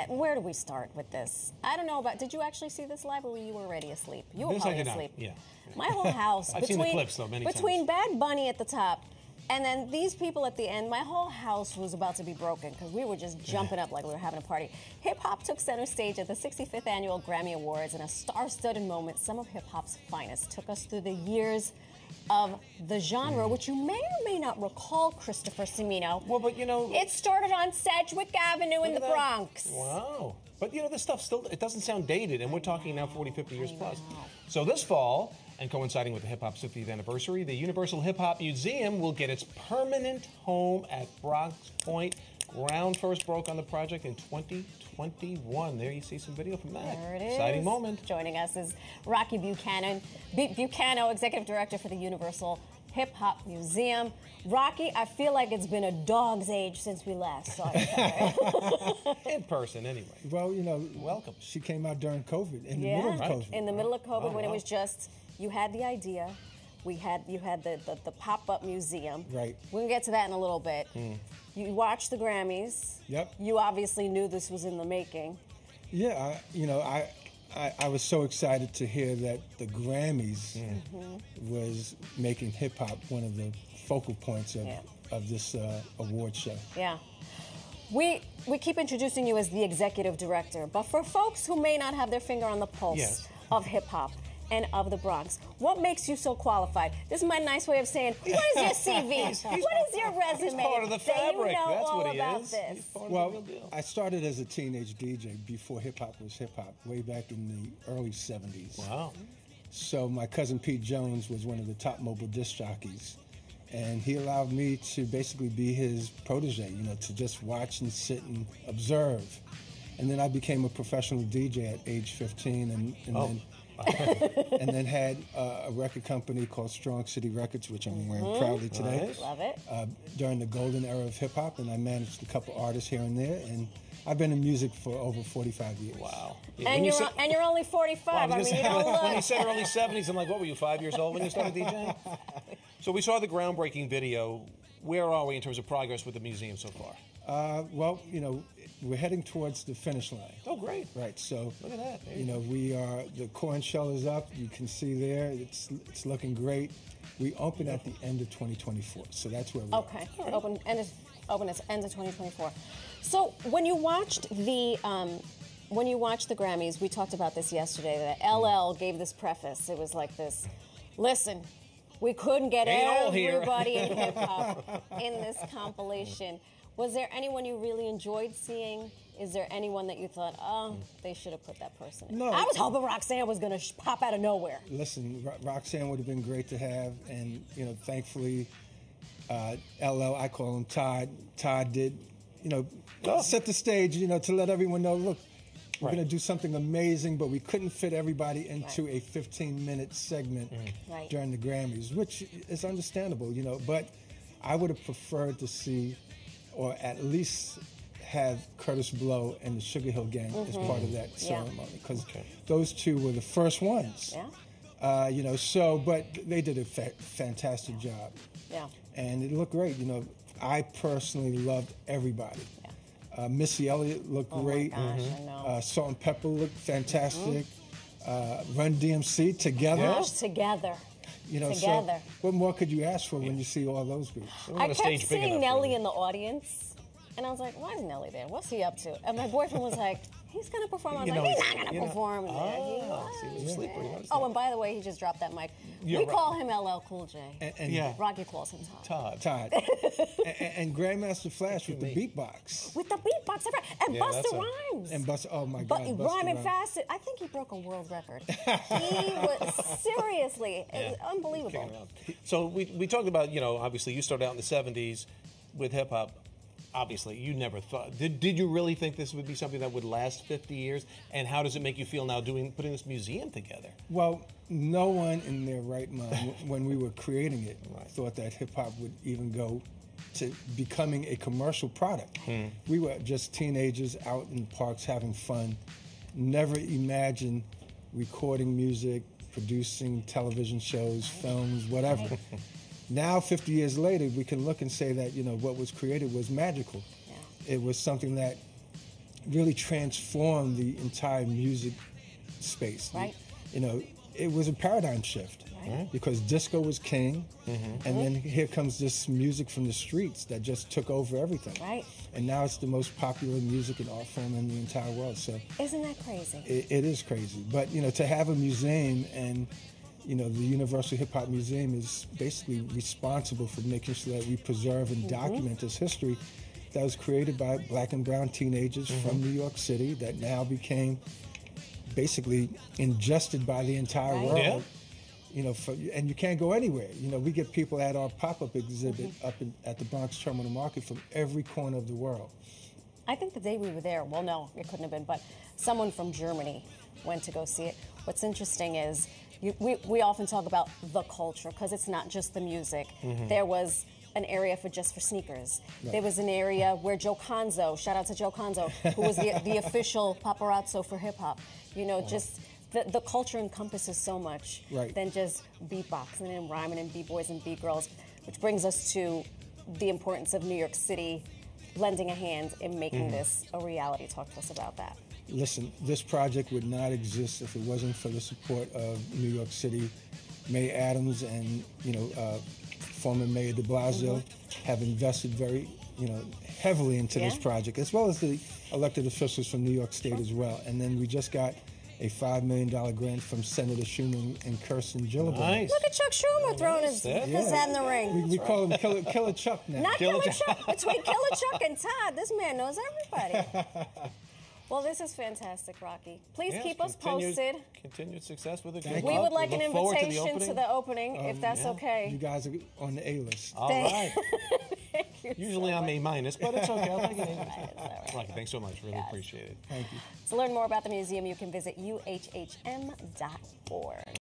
where do we start with this? I don't know about. Did you actually see this live, or you were already asleep? You were probably asleep. Yeah. My whole house. I've seen the clips though many times. Between Bad Bunny at the top, and then these people at the end, my whole house was about to be broken because we were just jumping up like we were having a party. Hip hop took center stage at the 65th annual Grammy Awards in a star-studded moment. Some of hip hop's finest took us through the years of the genre, which you may or may not recall, Christopher Cimino. Well, but you know, it started on Sedgwick Avenue in the Bronx. Wow. But you know, this stuff still, it doesn't sound dated, and we're talking now 40, 50 years plus. So this fall, and coinciding with the hip hop's 50th anniversary, the Universal Hip Hop Museum will get its permanent home at Bronx Point. Ground first broke on the project in 2021. There you see some video from that. There it is. Exciting moment. Joining us is Rocky Buchanan, Executive Director for the Universal Hip Hop Museum. Rocky, I feel like it's been a dog's age since we last saw each other. In person, anyway. Well, you know, welcome. She came out during COVID, in the middle of COVID. In the middle of COVID, when it was just, you had the idea, you had the pop-up museum. Right. We're gonna get to that in a little bit. You watched the Grammys. Yep. You obviously knew this was in the making. Yeah, I was so excited to hear that the Grammys was making hip hop one of the focal points of this award show. Yeah. We keep introducing you as the executive director, but for folks who may not have their finger on the pulse of hip hop and of the Bronx, what makes you so qualified? This is my nice way of saying, what is your CV? What is your resume? He's part of the fabric. You know That's all what he about is. this. Well, I started as a teenage DJ before hip hop was hip hop, way back in the early 70s. Wow. So my cousin Pete Jones was one of the top mobile disc jockeys, and he allowed me to basically be his protege, you know, to just watch and sit and observe. And then I became a professional DJ at age 15, and then had a record company called Strong City Records, which I'm wearing proudly today. Nice. Love it. During the golden era of hip hop, and I managed a couple artists here and there, and I've been in music for over 45 years. Wow. And you're only 45. Well, I mean, you don't look. When you said early 70s, I'm like, what were you, 5 years old when you started DJing? So we saw the groundbreaking video. Where are we in terms of progress with the museum so far? Well, you know, we're heading towards the finish line. Oh, great. Right, so, look at that. You know, the core and shell is up. You can see there, it's looking great. We open at the end of 2024, so that's where we're Okay, right. Open at end of 2024. So when you watched the Grammys, we talked about this yesterday, that LL gave this preface. It was like this, listen, we couldn't get everybody in hip-hop in this compilation. Was there anyone you really enjoyed seeing? Is there anyone that you thought, oh, they should have put that person in? No. I was hoping Roxanne was going to pop out of nowhere. Listen, Roxanne would have been great to have, and, you know, thankfully, LL, I call him Todd. Todd did, you know, set the stage, you know, to let everyone know, look, we're going to do something amazing, but we couldn't fit everybody into a 15-minute segment during the Grammys, which is understandable, you know, but I would have preferred to see, or at least have Curtis Blow and the Sugar Hill Gang as part of that ceremony, because those two were the first ones. Yeah. You know, so, but they did a fantastic job. Yeah. And it looked great. You know, I personally loved everybody. Missy Elliott looked great. My gosh, I know. Salt and Pepper looked fantastic. Run DMC together. Gosh, together. You know, together. So what more could you ask for when you see all those people? I kept seeing Nelly in the audience, and I was like, why is Nelly there? What's he up to? And my boyfriend was like, he's going to perform. I was like, he's not going to perform. Oh, and by the way, he just dropped that mic. We call him LL Cool J. And Rocky calls him Todd. Todd. and Grandmaster Flash with the beatbox. With the beatbox. And Busta Rhymes. And Busta, oh my God. Rhyming fast. I think he broke a world record. He was, seriously, it's unbelievable. So we talked about, you know, obviously you started out in the 70s with hip hop. Obviously, you never thought. Did you really think this would be something that would last 50 years? And how does it make you feel now putting this museum together? Well, no one in their right mind, when we were creating it, thought that hip-hop would even go to becoming a commercial product. We were just teenagers out in parks having fun. Never imagined recording music, producing television shows, films, whatever. Now, 50 years later, we can look and say that, you know, what was created was magical. It was something that really transformed the entire music space. Right. You know, it was a paradigm shift. Right. Because disco was king, and then here comes this music from the streets that just took over everything. Right. And now it's the most popular music and art form in the entire world. So Isn't that crazy? it is crazy. But, you know, to have a museum, and, you know, the Universal Hip Hop Museum is basically responsible for making sure that we preserve and document this history that was created by black and brown teenagers from New York City that now became basically ingested by the entire Right. world. Yeah. You know, and you can't go anywhere. You know, we get people at our pop-up exhibit up at the Bronx Terminal Market from every corner of the world. I think the day we were there, well, no, it couldn't have been, but someone from Germany went to go see it. What's interesting is we often talk about the culture because it's not just the music. There was an area for sneakers. Right. There was an area where Joe Conzo, shout out to Joe Conzo, who was the official paparazzo for hip hop. You know, just the culture encompasses so much than just beatboxing and rhyming and b-boys and b-girls, which brings us to the importance of New York City lending a hand in making this a reality. Talk to us about that. Listen, this project would not exist if it wasn't for the support of New York City. Mayor Adams and, you know, former Mayor de Blasio have invested very, you know, heavily into this project, as well as the elected officials from New York State as well. And then we just got a $5 million grant from Senator Schumer and Kirsten Gillibrand. Nice. Look at Chuck Schumer throwing his hat in the ring. We call him Killer Chuck now. Not Killer Chuck. Between Killer Chuck and Todd, this man knows everybody. Well, this is fantastic, Rocky. Please keep us posted. Continued success with it. We would like an invitation to the opening, if that's okay. You guys are on the A-list. All right. Thank you Usually so I'm much. A-, but it's okay. I'll take an A. Right. Rocky, thanks so much. Really appreciate it. Thank you. To learn more about the museum, you can visit uhhm.org.